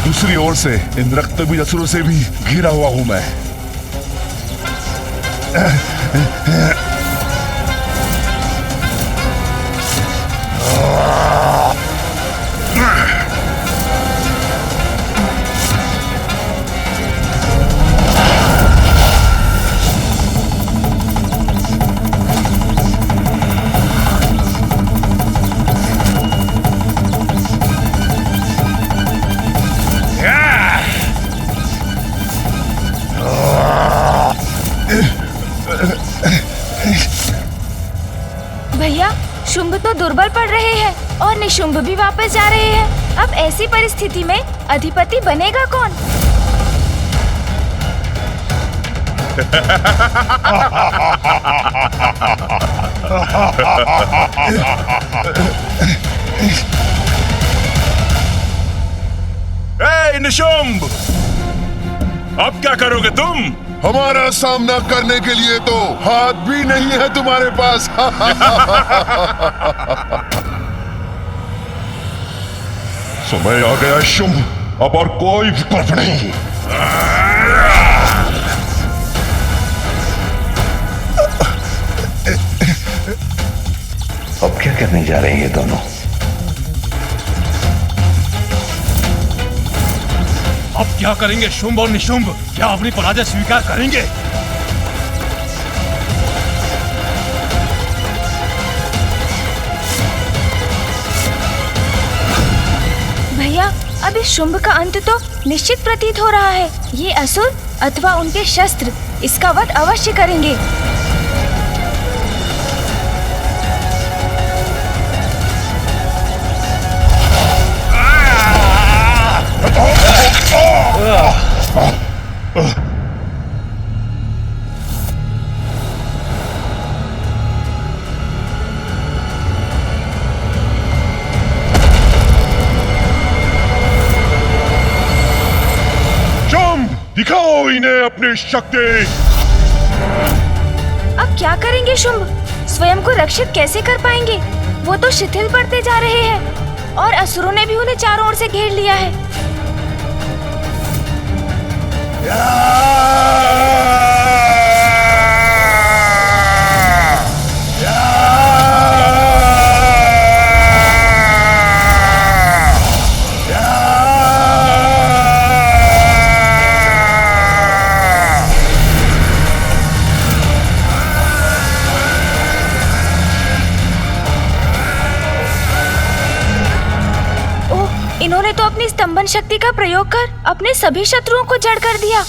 दूसरी ओर से इन रक्तबीज असुरों से भी घिरा हुआ हूं मैं। भैया, शुंभ तो दुर्बल पड़ रहे हैं और निशुंभ भी वापस जा रहे हैं। अब ऐसी परिस्थिति में अधिपति बनेगा कौन? ए निशुंभ, अब क्या करोगे तुम? हमारा सामना करने के लिए तो हाथ भी नहीं है तुम्हारे पास। समय आ गया शुंभ, अब और कोई विकल्प नहीं। अब क्या करने जा रहे हैं ये दोनों? अब क्या करेंगे शुंभ और निशुंभ? क्या अपनी पराजय स्वीकार करेंगे? भैया, अब इस शुंभ का अंत तो निश्चित प्रतीत हो रहा है। ये असुर अथवा उनके शस्त्र इसका वध अवश्य करेंगे। दिखाओ इन्हें अपनी शक्ति। अब क्या करेंगे शुंभ? स्वयं को रक्षित कैसे कर पाएंगे? वो तो शिथिल पड़ते जा रहे हैं और असुरों ने भी उन्हें चारों ओर से घेर लिया है। इन्होंने तो अपनी स्तंभन शक्ति का प्रयोग कर अपने सभी शत्रुओं को जड़ कर दिया।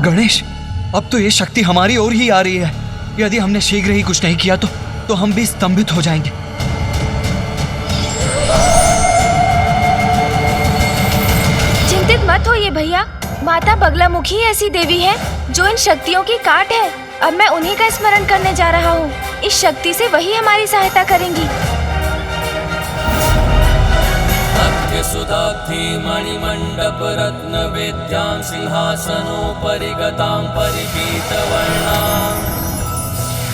गणेश, अब तो ये शक्ति हमारी ओर ही आ रही है। यदि हमने शीघ्र ही कुछ नहीं किया तो हम भी स्तंभित हो जाएंगे। चिंतित मत होइए भैया, माता बगलामुखी ऐसी देवी है जो इन शक्तियों की काट है। अब मैं उन्हीं का स्मरण करने जा रहा हूँ। इस शक्ति से वही हमारी सहायता करेंगी। सुधाब्धि मणिमण्डप रत्न वेद्यां सिंहासनोपरि गतां परिपीतवर्णां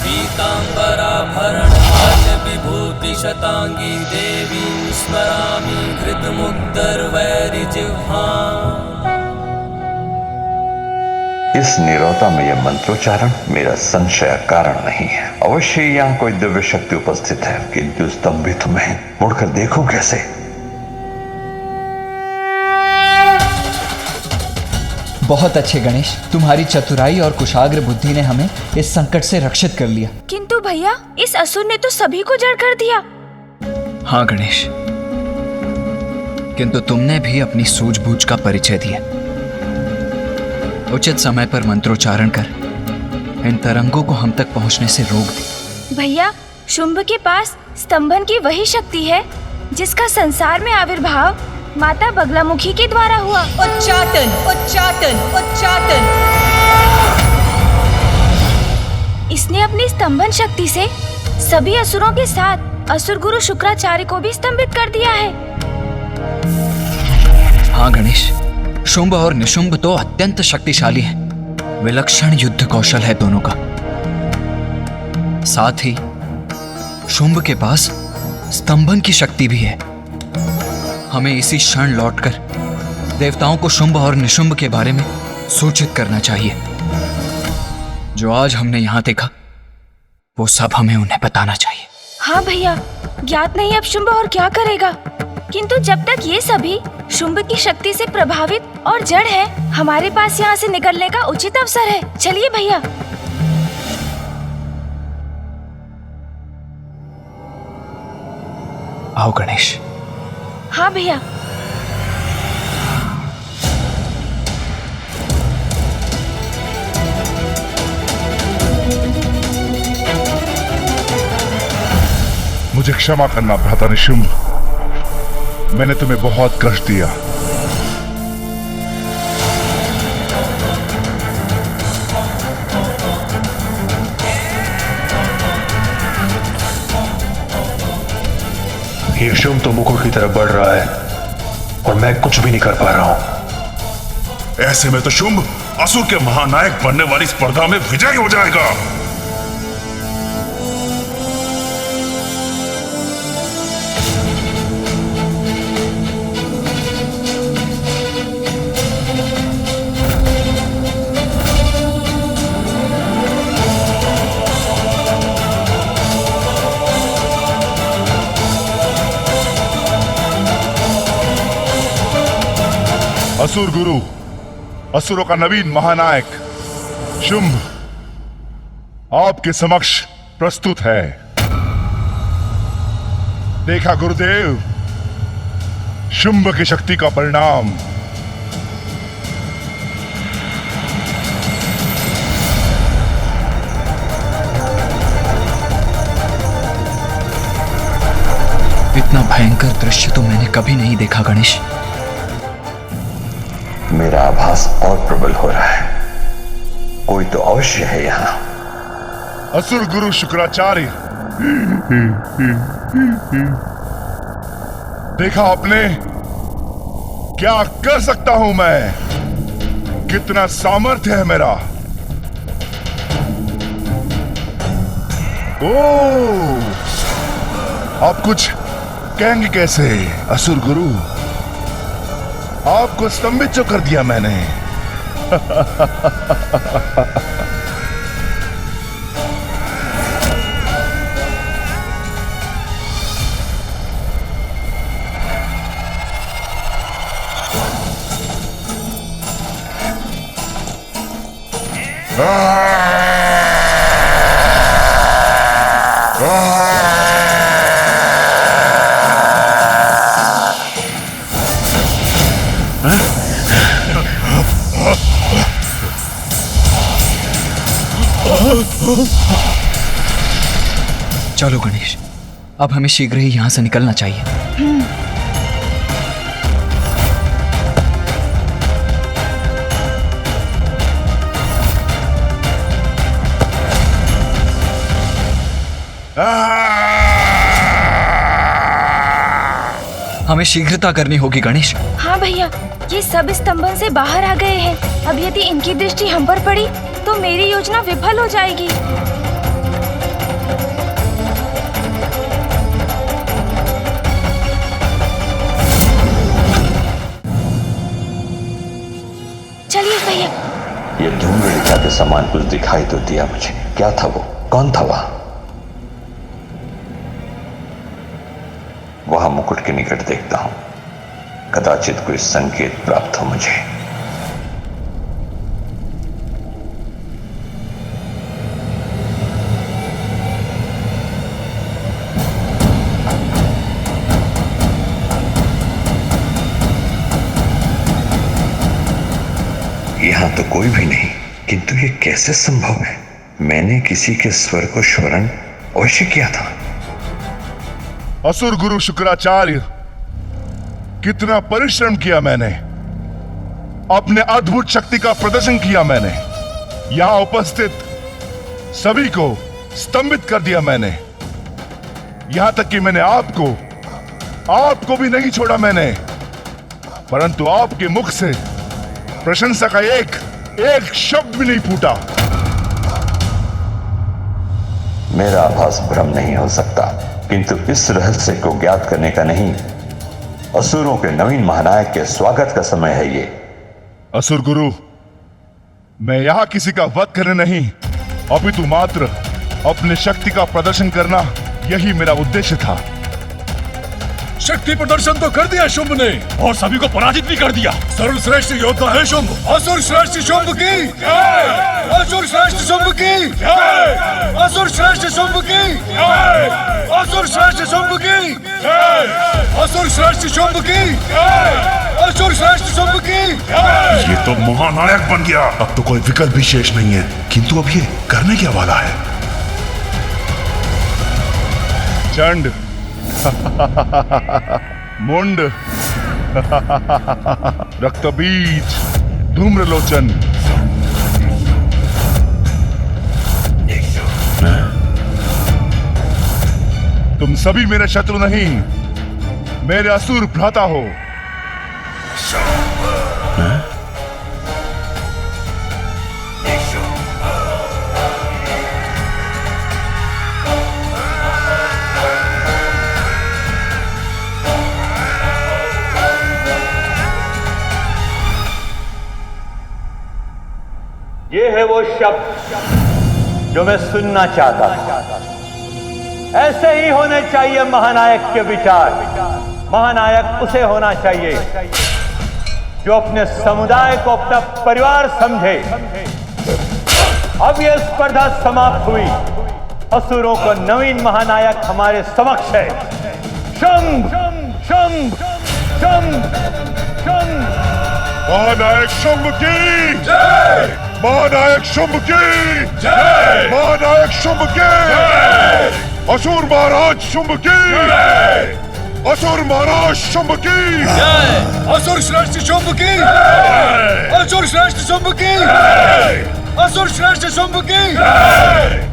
पीताम्बराभरणमाल्य विभूति शतांगी देवीं स्मरामि हृदमुग्धर्वैरिजिह्वां। इस नीरवता में यह मंत्रोच्चारण मेरा संशय कारण नहीं है। अवश्य यहाँ कोई दिव्य शक्ति उपस्थित है, किंतु स्तंभित में मुड़कर देखूं कैसे? बहुत अच्छे गणेश, तुम्हारी चतुराई और कुशाग्र बुद्धि ने हमें इस संकट से रक्षित कर लिया। किंतु भैया, इस असुर ने तो सभी को जड़ कर दिया। हाँ गणेश, किंतु तुमने भी अपनी सूझबूझ का परिचय दिया। उचित समय पर मंत्रोच्चारण कर इन तरंगों को हम तक पहुंचने से रोक दे। भैया, शुंभ के पास स्तंभन की वही शक्ति है जिसका संसार में आविर्भाव माता बगलामुखी के द्वारा हुआ। उच्चाटन, उच्चाटन, उच्चाटन। इसने अपनी स्तंभन शक्ति से सभी असुरों के साथ असुर गुरु शुक्राचार्य को भी स्तंभित कर दिया है। हाँ गणेश, शुंभ और निशुंभ तो अत्यंत शक्तिशाली हैं। विलक्षण युद्ध कौशल है दोनों का। साथ ही शुंभ के पास स्तंभन की शक्ति भी है। हमें इसी क्षण लौटकर देवताओं को शुंभ और निशुंभ के बारे में सूचित करना चाहिए। जो आज हमने यहाँ देखा वो सब हमें उन्हें बताना चाहिए। हाँ भैया, ज्ञात नहीं अब शुंभ और क्या करेगा, किंतु जब तक ये सभी शुंभ की शक्ति से प्रभावित और जड़ है, हमारे पास यहाँ से निकलने का उचित अवसर है। चलिए भैया। आओ गणेश। हाँ भैया। मुझे क्षमा करना भ्राता निशुंभ, मैंने तुम्हें बहुत कष्ट दिया। ये शुंभ तो मुकुट की तरफ बढ़ रहा है और मैं कुछ भी नहीं कर पा रहा हूं। ऐसे में तो शुंभ असुर के महानायक बनने वाली स्पर्धा में विजयी हो जाएगा। असुर गुरु, असुरों का नवीन महानायक शुंभ आपके समक्ष प्रस्तुत है। देखा गुरुदेव, शुंभ की शक्ति का परिणाम। इतना भयंकर दृश्य तो मैंने कभी नहीं देखा गणेश। मेरा आभास और प्रबल हो रहा है, कोई तो अवश्य है यहाँ। असुर गुरु शुक्राचार्य, देखा आपने क्या कर सकता हूं मैं, कितना सामर्थ्य है मेरा। ओह, आप कुछ कहेंगे कैसे असुर गुरु? आपको स्तंभित जो कर दिया मैंने। चलो गणेश, अब हमें शीघ्र ही यहाँ से निकलना चाहिए। हमें शीघ्रता करनी होगी गणेश। हाँ भैया, ये सब स्तंभन से बाहर आ गए हैं। अब यदि इनकी दृष्टि हम पर पड़ी तो मेरी योजना विफल हो जाएगी। चलिए भैया। ये धूम्ररेखा के समान कुछ दिखाई तो दिया मुझे। क्या था वो? कौन था वहां? वहां मुकुट के निकट देखता हूं, कदाचित कोई संकेत प्राप्त हो मुझे। यहां तो कोई भी नहीं, किंतु ये कैसे संभव है? मैंने किसी के स्वर को श्रवण अवश्य किया था। असुर गुरु शुक्राचार्य, कितना परिश्रम किया मैंने, अपने अद्भुत शक्ति का प्रदर्शन किया मैंने, यहां उपस्थित सभी को स्तंभित कर दिया मैंने, यहां तक कि मैंने आपको भी नहीं छोड़ा मैंने, परंतु आपके मुख से प्रशंसा का एक शब्द भी नहीं फूटा। मेरा आभास भ्रम नहीं हो सकता, किंतु इस रहस्य को ज्ञात करने का नहीं, असुरों के नवीन महानायक के स्वागत का समय है ये। असुर गुरु, मैं यहां किसी का वध करने नहीं, अपितु मात्र अपने शक्ति का प्रदर्शन करना, यही मेरा उद्देश्य था। शक्ति प्रदर्शन तो कर दिया शुंभ ने और सभी को पराजित भी कर दिया। सर्वश्रेष्ठ योद्धा है शुंभ। असुर श्रेष्ठ शुंभ की जय। असुर श्रेष्ठ शुंभ की जय। असुर श्रेष्ठ शुंभ की जय। असुर श्रेष्ठ शुंभ की जय। असुर श्रेष्ठ शुंभ की जय। असुर श्रेष्ठ शुंभ की जय। ये तो महानायक बन गया, अब तो कोई विकल्प भी शेष नहीं है। किंतु अब ये करने क्या वाला है? चंड, मुंड, रक्तबीज, धूम्रलोचन, तुम सभी मेरे शत्रु नहीं, मेरे असुर भ्राता हो। ये है वो शब्द जो मैं सुनना चाहता था। ऐसे ही होने चाहिए महानायक के विचार। महानायक उसे होना चाहिए जो अपने समुदाय को अपना परिवार समझे। अब यह स्पर्धा समाप्त हुई। असुरों को नवीन महानायक हमारे समक्ष है। शुंभ, शुंभ, शुंभ, शुंभ। महानायक शुंभ की जय। महानायक शुंभ की जय। महानायक शुंभ की जय। असुर महाराज शुंभ की जय। असुर महाराज शुंभ की जय। असुर श्रेष्ठ शुंभ की जय। असुर श्रेष्ठ शुंभ की जय। असुर श्रेष्ठ शुंभ की जय।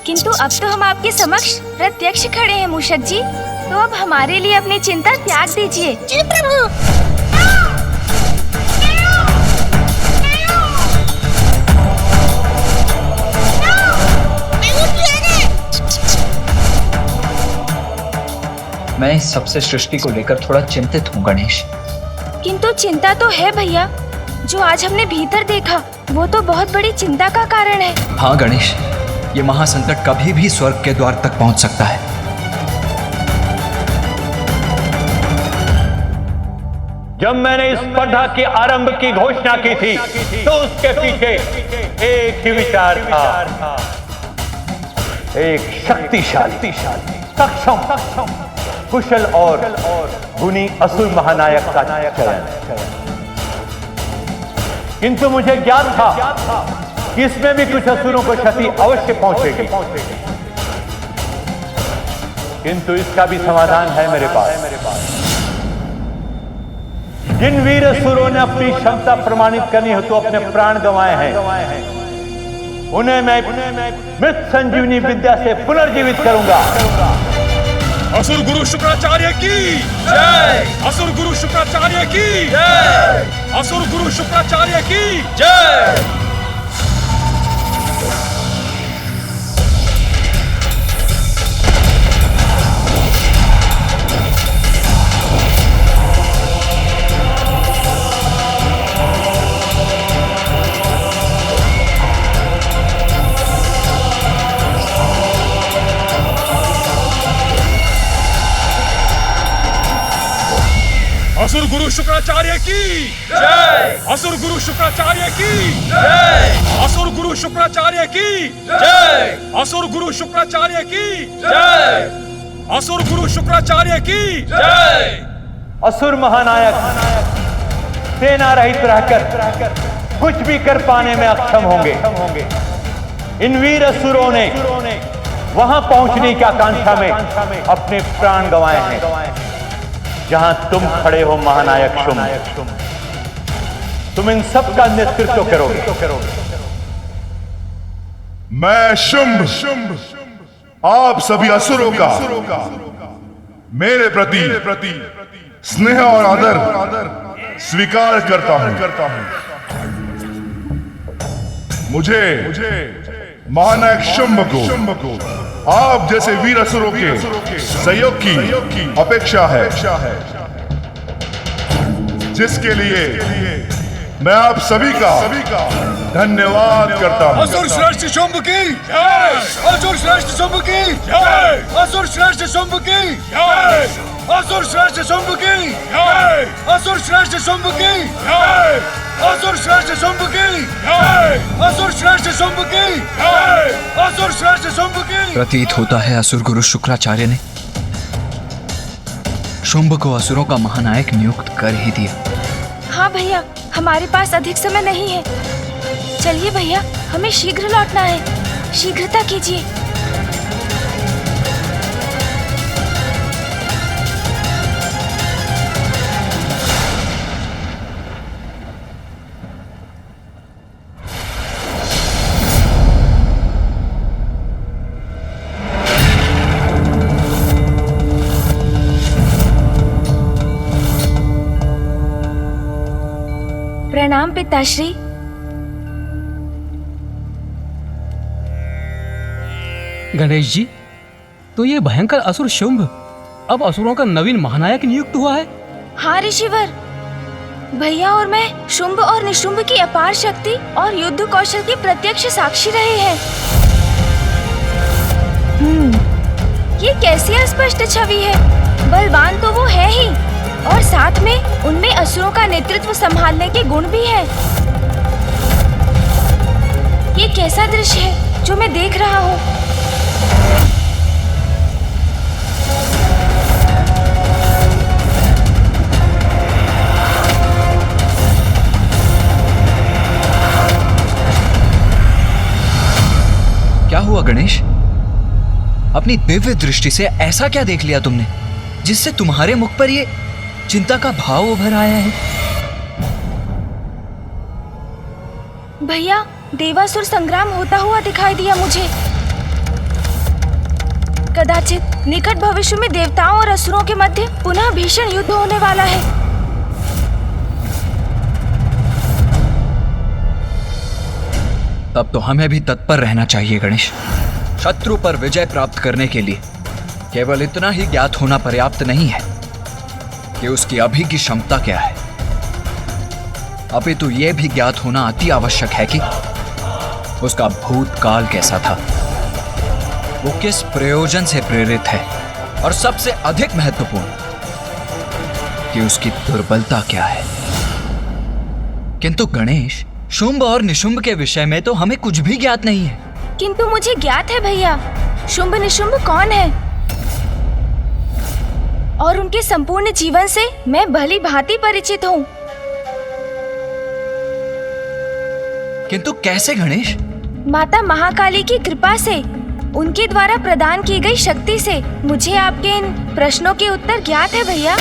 किंतु अब तो हम आपके समक्ष प्रत्यक्ष खड़े हैं मूषक जी, तो अब हमारे लिए अपनी चिंता त्याग दीजिए। जी प्रभु। मैं इस सबसे सृष्टि को लेकर थोड़ा चिंतित हूँ गणेश। किंतु चिंता तो है भैया, जो आज हमने भीतर देखा वो तो बहुत बड़ी चिंता का कारण है। हाँ गणेश, ये महासंकट कभी भी स्वर्ग के द्वार तक पहुंच सकता है। जब मैंने इस स्पर्धा के आरंभ की घोषणा की थी तो उसके पीछे एक ही विचार था। एक शक्तिशाली, सक्षम, कुशल और गुणी असुर महानायक का चयन। किंतु मुझे ज्ञात था कि इसमें भी कुछ असुरों को क्षति अवश्य पहुंचेगी। किंतु इसका भी समाधान है मेरे पास। जिन वीर असुरों ने अपनी क्षमता प्रमाणित करनी हो तो अपने प्राण गंवाए हैं, उन्हें मैं मृत संजीवनी विद्या से पुनर्जीवित करूंगा। असुर गुरु शुक्राचार्य की जय। असुर गुरु शुक्राचार्य की जय। असुर गुरु शुक्राचार्य की जय। असुर गुरु शुक्राचार्य की जय। असुर गुरु शुक्राचार्य की जय। असुर गुरु शुक्राचार्य की जय। असुर गुरु शुक्राचार्य की जय। असुर गुरु शुक्राचार्य की जय। असुर महानायक सेना रहित रहकर कुछ भी कर पाने में अक्षम होंगे। इन वीर असुरों ने वहां पहुंचने की आकांक्षा में अपने प्राण गंवाए हैं जहां तुम खड़े हो महानायक शुंभ। तुम इन सब का नेतृत्व करोगे। मैं शुंभ आप सभी असुरों का मेरे प्रति स्नेह और आदर स्वीकार करता हूं। मुझे महानायक शुंभ को आप जैसे वीर असुरों के सहयोग की अपेक्षा है, जिसके लिए मैं आप सभी का धन्यवाद करता हूं। असुर श्रेष्ठ शुंभ की जय! असुर श्रेष्ठ शुंभ की जय! असुर श्रेष्ठ शुंभ की जय! असुर श्रेष्ठ शुंभ की जय! असुर श्रेष्ठ शुंभ की जय! असुर श्रेष्ठ शुंभ की जय! असुर श्रेष्ठ शुंभ की जय! असुर श्रेष्ठ शुंभ की। प्रतीत होता है असुर गुरु शुक्राचार्य ने शुंभ को असुरों का महानायक नियुक्त कर ही दिया। हाँ भैया, हमारे पास अधिक समय नहीं है। चलिए भैया, हमें शीघ्र लौटना है। शीघ्रता कीजिए। प्रणाम पिताश्री। गणेश जी, तो ये भयंकर असुर शुंभ अब असुरों का नवीन महानायक नियुक्त हुआ है। हाँ ऋषिवर, भैया और मैं शुंभ और निशुंभ की अपार शक्ति और युद्ध कौशल की प्रत्यक्ष साक्षी रहे हैं। ये कैसी अस्पष्ट छवि है। बलवान तो वो है ही, और साथ में उनमें असुरों का नेतृत्व संभालने के गुण भी है। ये कैसा दृश्य है जो मैं देख रहा हूँ। क्या हुआ गणेश? अपनी दिव्य दृष्टि से ऐसा क्या देख लिया तुमने जिससे तुम्हारे मुख पर ये चिंता का भाव उभर आया है? भैया, देवासुर संग्राम होता हुआ दिखाई दिया मुझे। कदाचित निकट भविष्य में देवताओं और असुरों के मध्य पुनः भीषण युद्ध होने वाला है। तब तो हमें भी तत्पर रहना चाहिए गणेश। शत्रु पर विजय प्राप्त करने के लिए केवल इतना ही ज्ञात होना पर्याप्त नहीं है कि उसकी अभी की क्षमता क्या है, अपितु यह भी ज्ञात होना अति आवश्यक है कि उसका भूतकाल कैसा था, वो किस प्रयोजन से प्रेरित है, और सबसे अधिक महत्वपूर्ण कि उसकी दुर्बलता क्या है। किंतु गणेश, शुंभ और निशुंभ के विषय में तो हमें कुछ भी ज्ञात नहीं है। किंतु मुझे ज्ञात है भैया, शुंभ निशुंभ कौन है, और उनके संपूर्ण जीवन से मैं भली भांति परिचित हूँ। किंतु कैसे गणेश? माता महाकाली की कृपा से, उनके द्वारा प्रदान की गई शक्ति से मुझे आपके इन प्रश्नों के उत्तर ज्ञात है भैया।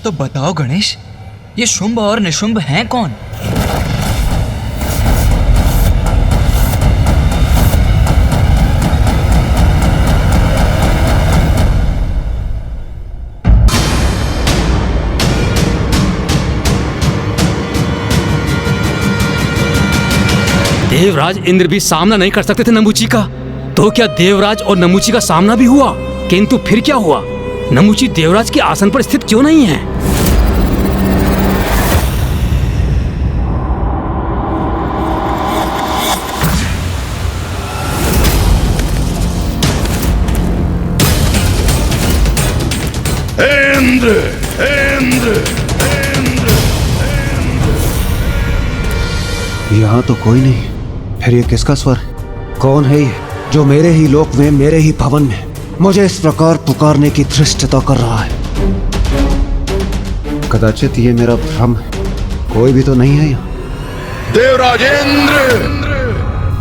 तो बताओ गणेश, ये शुंभ और निशुंभ हैं कौन? देवराज इंद्र भी सामना नहीं कर सकते थे नमुची का, तो क्या देवराज और नमुची का सामना भी हुआ? किंतु फिर क्या हुआ? नमुची देवराज के आसन पर स्थित क्यों नहीं है? इंद्र, इंद्र, इंद्र, यहाँ तो कोई नहीं। फिर ये किसका स्वर? कौन है ये जो मेरे ही लोक में, मेरे ही भवन में मुझे इस प्रकार पुकारने की धृष्टता कर रहा है? कदाचित ये मेरा भ्रम है। कोई भी तो नहीं है यहाँ। देवराज इंद्र!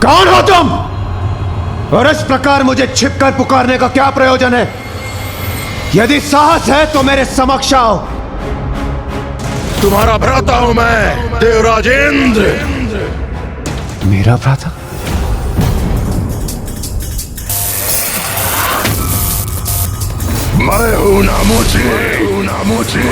कौन हो तुम? और इस प्रकार मुझे छिपकर पुकारने का क्या प्रयोजन है? यदि साहस है तो मेरे समक्ष आओ। तुम्हारा भ्राता हूं मैं, देवराज इंद्र। मेरा भ्राता? मैं हूं नामुची।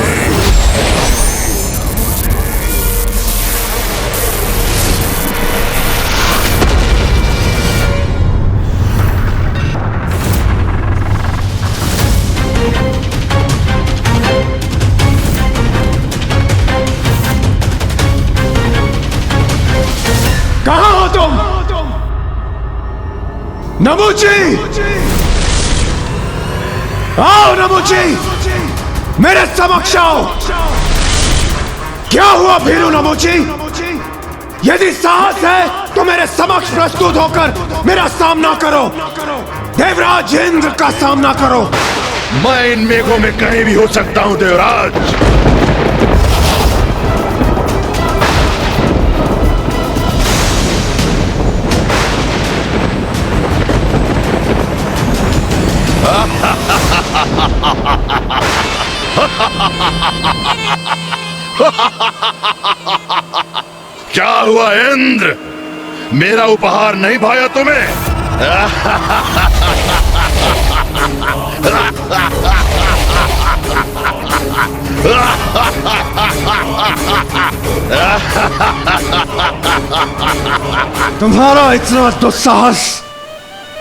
कहां हो तुम? नमुची! आओ नमुची! मेरे समक्ष आओ। क्या हुआ भीरू नमुची? यदि साहस है तो मेरे समक्ष प्रस्तुत होकर मेरा सामना करो। देवराज इंद्र का सामना करो। मैं इन मेघों में कहीं भी हो सकता हूं देवराज। क्या हुआ इंद्र? मेरा उपहार नहीं भाया तुम्हें? तुम्हारा इतना दुस्साहस!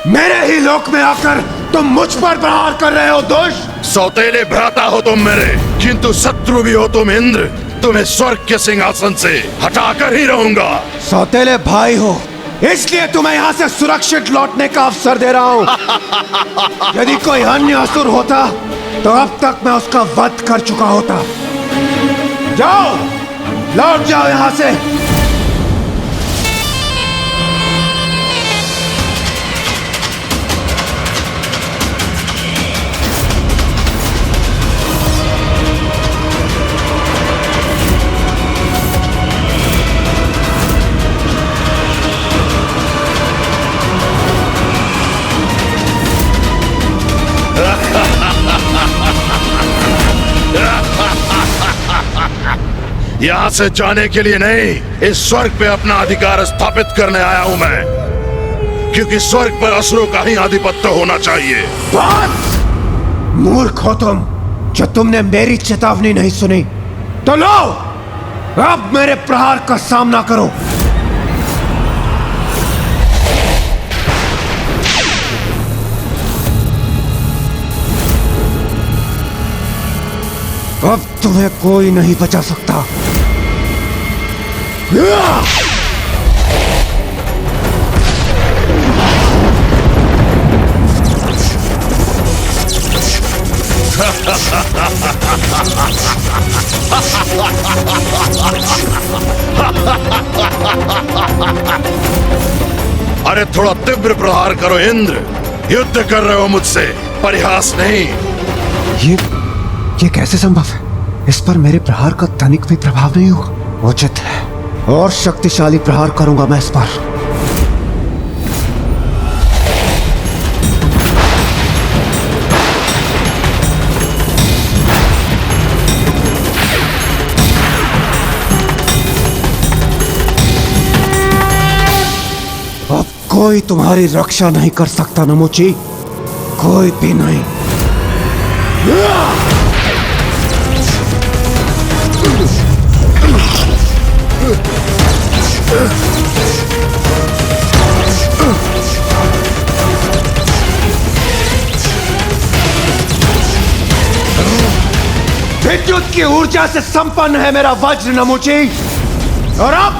मेरे ही लोक में आकर तुम मुझ पर प्रहार कर रहे हो दुष्ट! सौतेले भ्राता हो तुम मेरे, किंतु शत्रु भी हो तुम इंद्र। तुम्हें स्वर्ग के सिंहासन से हटाकर ही रहूंगा। सौतेले भाई हो, इसलिए तुम्हें यहाँ से सुरक्षित लौटने का अवसर दे रहा हूँ। यदि कोई अन्य असुर होता तो अब तक मैं उसका वध कर चुका होता। जाओ, लौट जाओ यहाँ से। यहाँ से जाने के लिए नहीं, इस स्वर्ग पे अपना अधिकार स्थापित करने आया हूं मैं, क्योंकि स्वर्ग पर असुरों का ही आधिपत्य होना चाहिए। मूर्ख हो तुम, जो तुमने मेरी चेतावनी नहीं सुनी। तो लो, अब मेरे प्रहार का सामना करो। अब तुम्हें कोई नहीं बचा सकता। अरे थोड़ा तीव्र प्रहार करो इंद्र। युद्ध कर रहे हो मुझसे, परिहास नहीं। ये कैसे संभव है? इस पर मेरे प्रहार का तनिक भी प्रभाव नहीं हुआ। उचित है, और शक्तिशाली प्रहार करूंगा मैं इस पर। अब कोई तुम्हारी रक्षा नहीं कर सकता नमुची, कोई भी नहीं। विद्युत की ऊर्जा से संपन्न है मेरा वज्र नमुची, और अब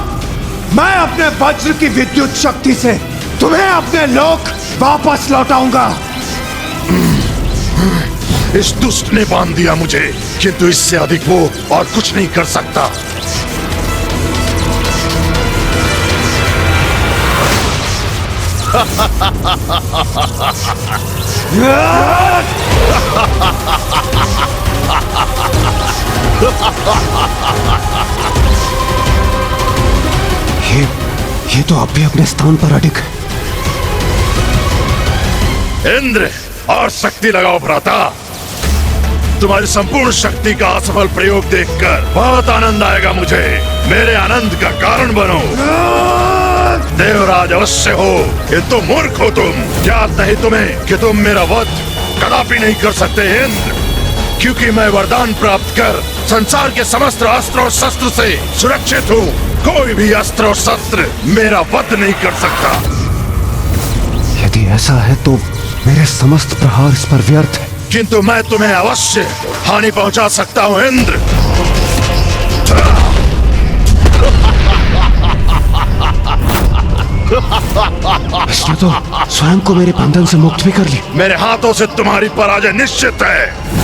मैं अपने वज्र की विद्युत शक्ति से तुम्हें अपने लोक वापस लौटाऊंगा। इस दुष्ट ने बांध दिया मुझे, किंतु इससे अधिक वो और कुछ नहीं कर सकता। ये तो अब भी अपने स्थान पर अडिग है। इंद्र और शक्ति लगाओ भ्राता। तुम्हारी संपूर्ण शक्ति का असफल प्रयोग देखकर बहुत आनंद आएगा मुझे। मेरे आनंद का कारण बनो। देवराज अवश्य हो, ये तो मूर्ख हो तुम। याद नहीं तुम्हें कि तुम मेरा वध कदापि नहीं कर सकते इंद्र, क्योंकि मैं वरदान प्राप्त कर संसार के समस्त अस्त्र और शस्त्र से सुरक्षित हूँ। कोई भी अस्त्र और शस्त्र मेरा वध नहीं कर सकता। यदि ऐसा है तो मेरे समस्त प्रहार इस पर व्यर्थ है। किंतु मैं तुम्हें अवश्य हानि पहुंचा सकता हूं इंद्र। इसने तो स्वयं को मेरे बंधन से मुक्त भी कर ली। मेरे हाथों से तुम्हारी पराजय निश्चित है।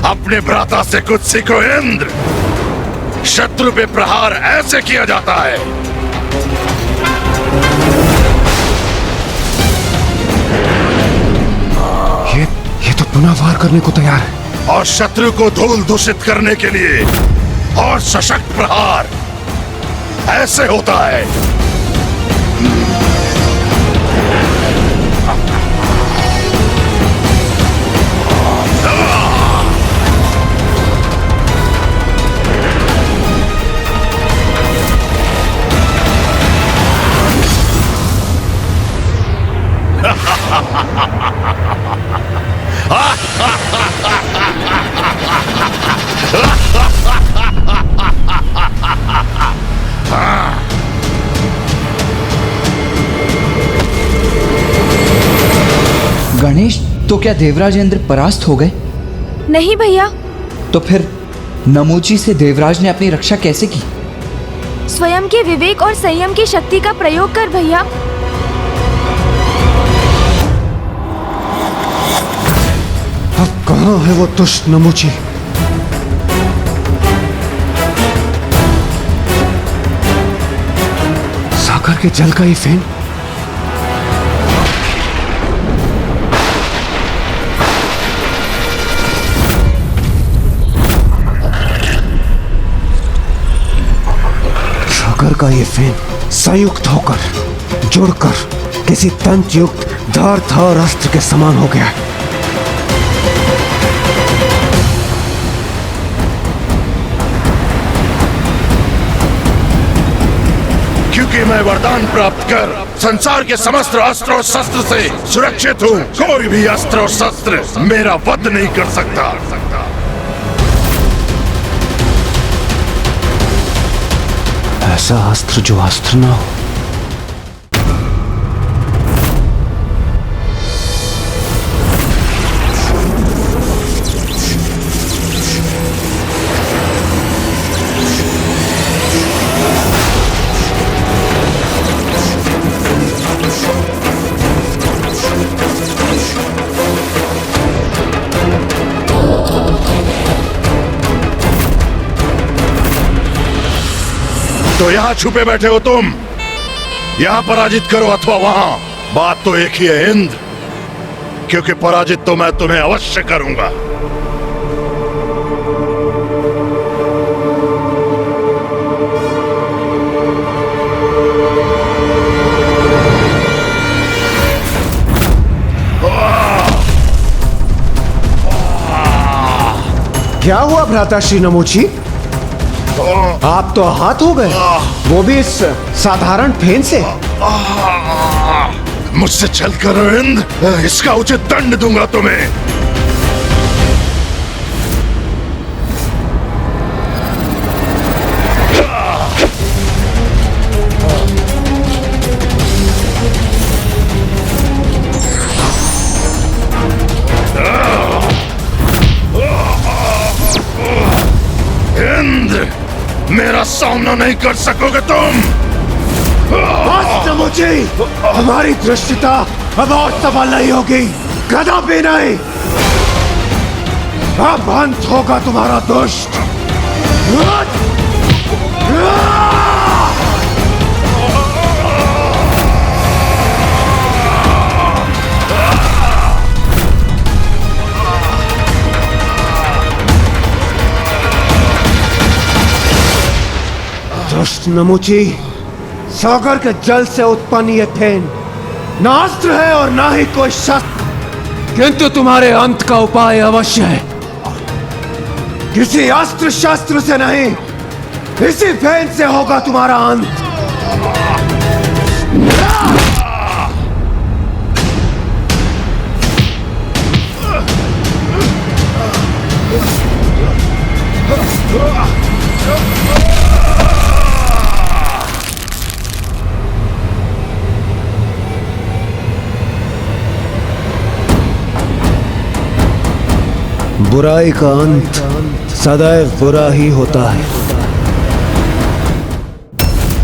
अपने भ्राता से कुछ सीखो इंद्र। शत्रु पे प्रहार ऐसे किया जाता है। ये तो पुनः वार करने को तैयार है। और शत्रु को धूल दूषित करने के लिए और सशक्त प्रहार ऐसे होता है। गणेश, तो क्या देवराज इंद्र परास्त हो गए? नहीं भैया। तो फिर नमूची से देवराज ने अपनी रक्षा कैसे की? स्वयं के विवेक और संयम की शक्ति का प्रयोग कर भैया। अब कहाँ है वो दुष्ट नमूची? सागर के जल का ये फेन। सागर का ये फेन संयुक्त होकर जुड़कर किसी तंत्र युक्त धार और अस्त्र के समान हो गया है। क्योंकि मैं वरदान प्राप्त कर संसार के समस्त अस्त्र और शस्त्र से सुरक्षित हूँ। कोई भी अस्त्र और शस्त्र मेरा वध नहीं कर सकता। ऐसा अस्त्र जो अस्त्र ना हो। तो यहाँ छुपे बैठे हो तुम। यहाँ पराजित करो अथवा वहां, बात तो एक ही है इंद्र, क्योंकि पराजित तो मैं तुम्हें अवश्य करूंगा। क्या हुआ भ्राता श्री नमूची? आप तो आहत हो गए, वो भी इस साधारण फेन से। मुझसे छल करो इंद्र, इसका उचित दंड दूंगा तुम्हें। इंद्र, मेरा सामना नहीं कर सकोगे तुम। बस नमूची, हमारी दृष्टता अब और सवाल नहीं होगी, कदापि नहीं। अब अंत होगा तुम्हारा दुष्ट। दुष्ट नमुची, सागर के जल से उत्पन्न ये फेन ना अस्त्र है और ना ही कोई शस्त्र, किंतु तुम्हारे अंत का उपाय अवश्य है। किसी अस्त्र शस्त्र से नहीं, इसी फेन से होगा तुम्हारा अंत। बुराई का अंत सदैव बुरा ही होता है।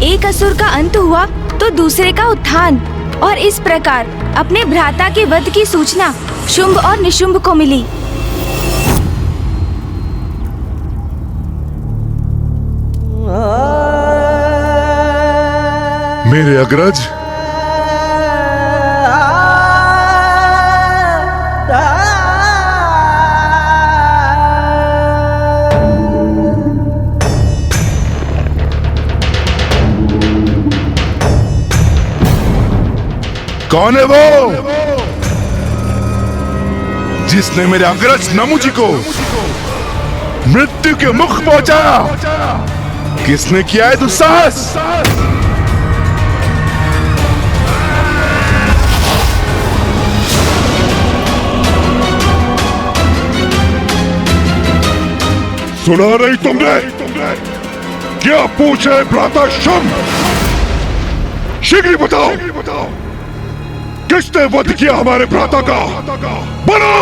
एक असुर का अंत हुआ तो दूसरे का उत्थान, और इस प्रकार अपने भ्राता के वध की सूचना शुंभ और निशुंभ को मिली। मेरे अग्रज, कौन है वो जिसने मेरे अग्रज नमुची को मृत्यु के मुख पहुंचाया? किसने किया है दुस्साहस? सुना नहीं तुमने? क्या पूछा है भ्राता शुंभ? शीघ्र बताओ, किसने वध किया हमारे भ्राता का? बोलो!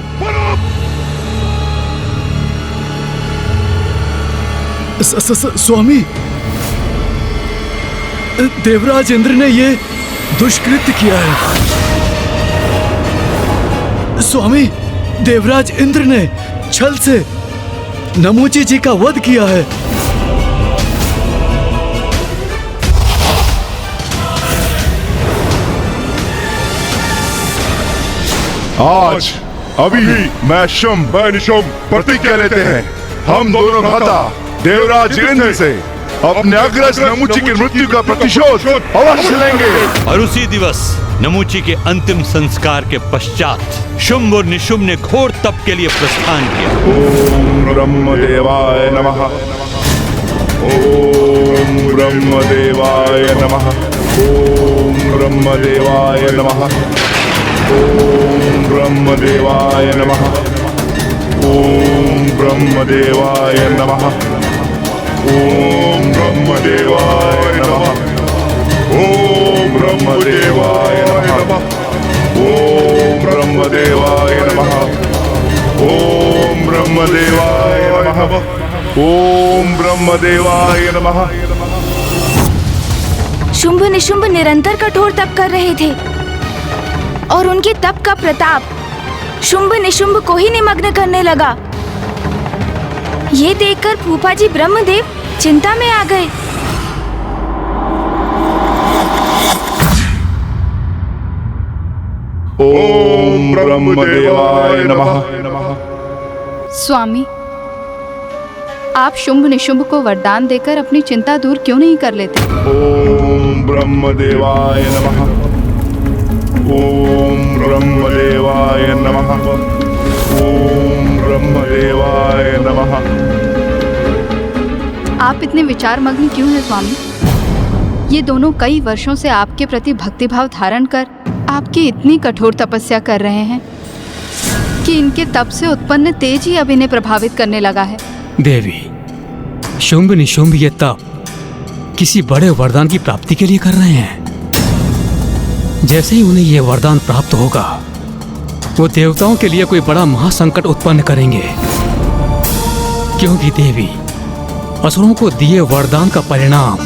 स्वामी, देवराज इंद्र ने ये दुष्कृत्य किया है। स्वामी, देवराज इंद्र ने छल से नमुची जी का वध किया है। आज अभी मैं शुंभ निशुंभ प्रतिज्ञा लेते हैं, हम दोनों भ्राता देवराज इंद्र से अपने अग्रज नमुची की मृत्यु का प्रतिशोध अवश्य लेंगे। और उसी दिवस नमुची के अंतिम संस्कार के पश्चात शुंभ और निशुंभ ने घोर तप के लिए प्रस्थान किया। ओम ब्रह्मदेवाय नमः। ओम ब्रह्मदेवाय नमः। ओम ब्रह्मदेवाय नमः। ओम ब्रह्मदेवाय नमः। ओम ब्रह्मदेवाय नमः। ओम ब्रह्मदेवाय नमः। ओम ब्रह्मदेवाय नमः। ओम ब्रह्मदेवाय नमः। ओम ब्रह्मदेवाय नमः। ओम ब्रह्मदेवाय नमः। शुंभ निशुंभ निरंतर कठोर तप कर रहे थे और उनके तप का प्रताप शुंभ निशुंभ को ही निमग्न करने लगा। ये देखकर फूफा जी ब्रह्मदेव चिंता में आ गए। ओम ब्रह्मदेवाय नमः। स्वामी, आप शुंभ निशुंभ को वरदान देकर अपनी चिंता दूर क्यों नहीं कर लेते? ओम ब्रह्मदेवाय नमः। ओम ब्रह्मदेवाय नमः। ओम ब्रह्मदेवाय नमः। आप इतने विचारमग्न क्यों हैं स्वामी? ये दोनों कई वर्षों से आपके प्रति भक्तिभाव धारण कर आपकी इतनी कठोर तपस्या कर रहे हैं कि इनके तप से उत्पन्न तेज ही अब इन्हें प्रभावित करने लगा है। देवी, शुंभ निशुंभ ये तप किसी बड़े वरदान की प्राप्ति के लिए कर रहे हैं। जैसे ही उन्हें यह वरदान प्राप्त होगा, वो देवताओं के लिए कोई बड़ा महासंकट उत्पन्न करेंगे, क्योंकि देवी, असुरों को दिए वरदान का परिणाम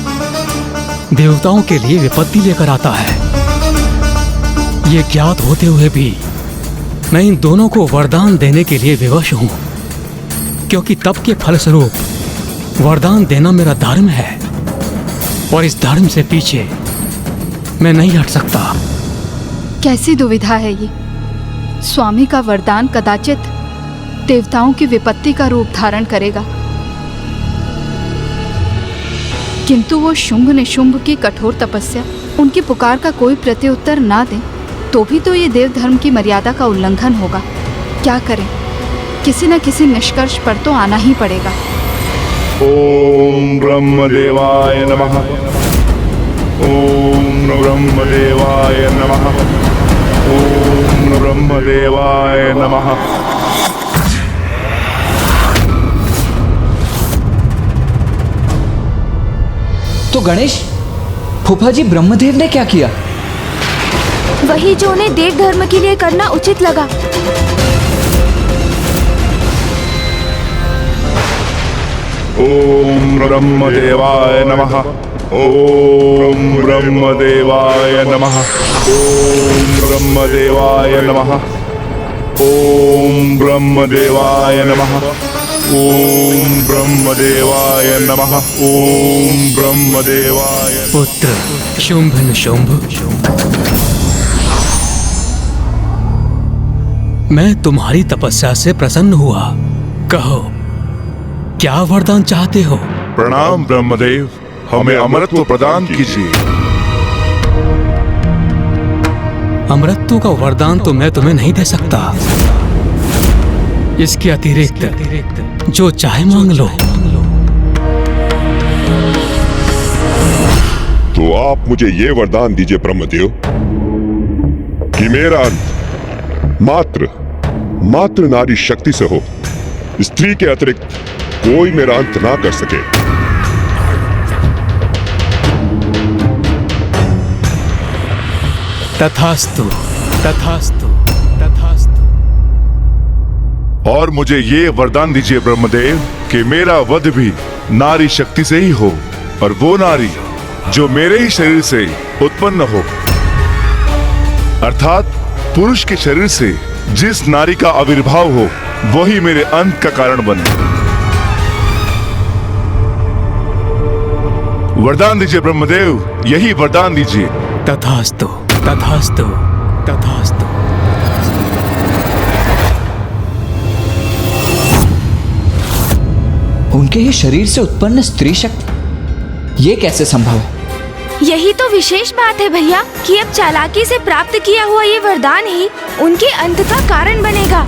देवताओं के लिए विपत्ति लेकर आता है। ये ज्ञात होते हुए भी मैं इन दोनों को वरदान देने के लिए विवश हूं, क्योंकि तप के फलस्वरूप वरदान देना मेरा धर्म है और इस धर्म से पीछे मैं नहीं हट सकता। कैसी दुविधा है ये। स्वामी का वरदान कदाचित देवताओं की विपत्ति का रूप धारण करेगा, किंतु वो शुंभ निशुंभ की कठोर तपस्या, उनकी पुकार का कोई प्रत्युत्तर ना दे तो भी तो ये देव धर्म की मर्यादा का उल्लंघन होगा। क्या करें, किसी न किसी निष्कर्ष पर तो आना ही पड़ेगा। ओम ब्रह्मदेवाय नमः। ओम ब्रह्मदेवाय नमः। ओम ब्रह्मदेवाय नमः। तो गणेश, फूफा जी ब्रह्मदेव ने क्या किया? वही जो उन्हें देव धर्म के लिए करना उचित लगा। ओम ब्रह्मदेवाय नमः। ओम ब्रह्मदेवाय नमः। ओम ब्रह्मदेवाय नमः। ओम ब्रह्मदेवाय नमः। ओम ब्रह्मदेवाय नमः। ओम ब्रह्मदेवाय। पुत्र शुंभ निशुंभ, मैं तुम्हारी तपस्या से प्रसन्न हुआ। कहो, क्या वरदान चाहते हो? प्रणाम ब्रह्मदेव, हमें अमरत्व प्रदान कीजिए। अमरत्व का वरदान तो मैं तुम्हें नहीं दे सकता। इसके अतिरिक्त जो चाहे मांग लो। तो आप मुझे ये वरदान दीजिए ब्रह्मदेव कि मेरा अंत मात्र नारी शक्ति से हो, स्त्री के अतिरिक्त कोई मेरा अंत ना कर सके। तथास्तु, तथास्तु, तथास्तु। और मुझे ये वरदान दीजिए ब्रह्मदेव कि मेरा वध भी नारी शक्ति से ही हो, और वो नारी जो मेरे ही शरीर से उत्पन्न हो, अर्थात पुरुष के शरीर से जिस नारी का आविर्भाव हो वही मेरे अंत का कारण बने। वरदान दीजिए ब्रह्मदेव, यही वरदान दीजिए। तथास्तु, तथास्तु, तथास्तु। उनके ही शरीर से उत्पन्न स्त्री शक्ति, ये कैसे संभव है? यही तो विशेष बात है भैया कि अब चालाकी से प्राप्त किया हुआ ये वरदान ही उनके अंत का कारण बनेगा।